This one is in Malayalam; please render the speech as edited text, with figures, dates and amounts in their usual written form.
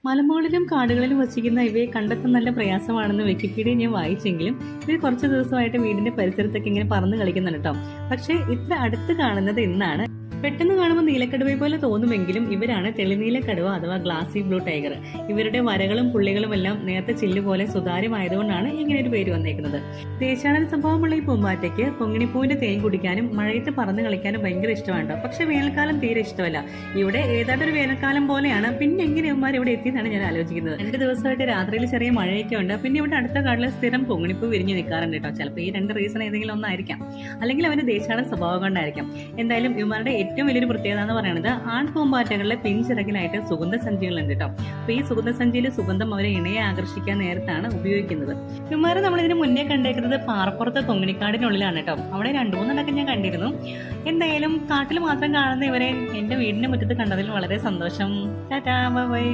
മലമുകളിലും കാടുകളിലും വസിക്കുന്ന ഇവയെ കണ്ടെത്താൻ നല്ല പ്രയാസമാണെന്ന് വിക്കിപീഡിയ ഞാൻ വായിച്ചെങ്കിലും ഇത് കുറച്ച് ദിവസമായിട്ട് വീടിന്റെ പരിസരത്തൊക്കെ ഇങ്ങനെ പറന്ന് കളിക്കുന്നുണ്ട് കേട്ടോ. പക്ഷേ ഇത്ര അടുത്ത് കാണുന്നത് ഇന്നാണ്. പെട്ടെന്ന് കാണുമ്പോൾ നീലക്കടുവയെ പോലെ തോന്നുമെങ്കിലും ഇവരാണ് തെളിനീലക്കടുവ അഥവാ ഗ്ലാസി ബ്ലൂ ടൈഗർ. ഇവരുടെ വരകളും പുള്ളികളും എല്ലാം നേരത്തെ ചില്ല് പോലെ സുതാര്യമായതുകൊണ്ടാണ് ഇങ്ങനെ ഒരു പേര് വന്നേക്കുന്നത്. ദേശാടന സ്വഭാവമുള്ള ഈ പൂമ്പാറ്റയ്ക്ക് പൊങ്ങിണിപ്പൂവിന്റെ തേൻ കുടിക്കാനും മഴയത്ത് പറന്ന് കളിക്കാനും ഭയങ്കര ഇഷ്ടമാണ്. പക്ഷെ വേനൽക്കാലം തീരെ ഇഷ്ടമല്ല. ഇവിടെ ഏതാണ്ടൊരു വേനൽക്കാലം പോലെയാണ്. പിന്നെ എങ്ങനെ ഇവന്മാർ ഇവിടെ എത്തിയെന്നാണ് ഞാൻ ആലോചിക്കുന്നത്. 2 ദിവസമായിട്ട് രാത്രിയിൽ ചെറിയ മഴയൊക്കെ ഉണ്ട്. പിന്നെ ഇവിടെ അടുത്ത കാട്ടിൽ സ്ഥിരം പൊങ്ങിണിപ്പൂ വിരിഞ്ഞ് നിൽക്കാറുണ്ട് കേട്ടോ. ചിലപ്പോൾ ഈ 2 റീസൺ ഏതെങ്കിലും ഒന്നായിരിക്കാം, അല്ലെങ്കിൽ അവന്റെ ദേശാടന സ്വഭാവം കൊണ്ടായിരിക്കാം. എന്തായാലും ഇവന്മാരുടെ ഏറ്റവും വലിയൊരു പ്രത്യേകത എന്ന് പറയുന്നത് ആൺപൂമ്പാറ്റകളിലെ പിൻചിറകിലായിട്ട് സുഗന്ധസഞ്ചികളുണ്ട് കേട്ടോ. അപ്പൊ ഈ സുഗന്ധസഞ്ചിയിൽ സുഗന്ധം അവരെ ഇണയെ ആകർഷിക്കാൻ നേരത്താണ് ഉപയോഗിക്കുന്നത്. ഇവന്മാരെ നമ്മൾ ഇതിന് മുന്നേ കണ്ടേക്കുന്നത് പാറപ്പുറത്ത് കൊങ്ങിണിക്കാടിനുള്ളിലാണ് കേട്ടോ. അവിടെ 2-3 ഞാൻ കണ്ടിരുന്നു. എന്തായാലും കാട്ടിൽ മാത്രം കാണുന്ന ഇവരെ എന്റെ വീടിന്റെ മുറ്റത്ത് കണ്ടതിൽ വളരെ സന്തോഷം. Tata, bye bye.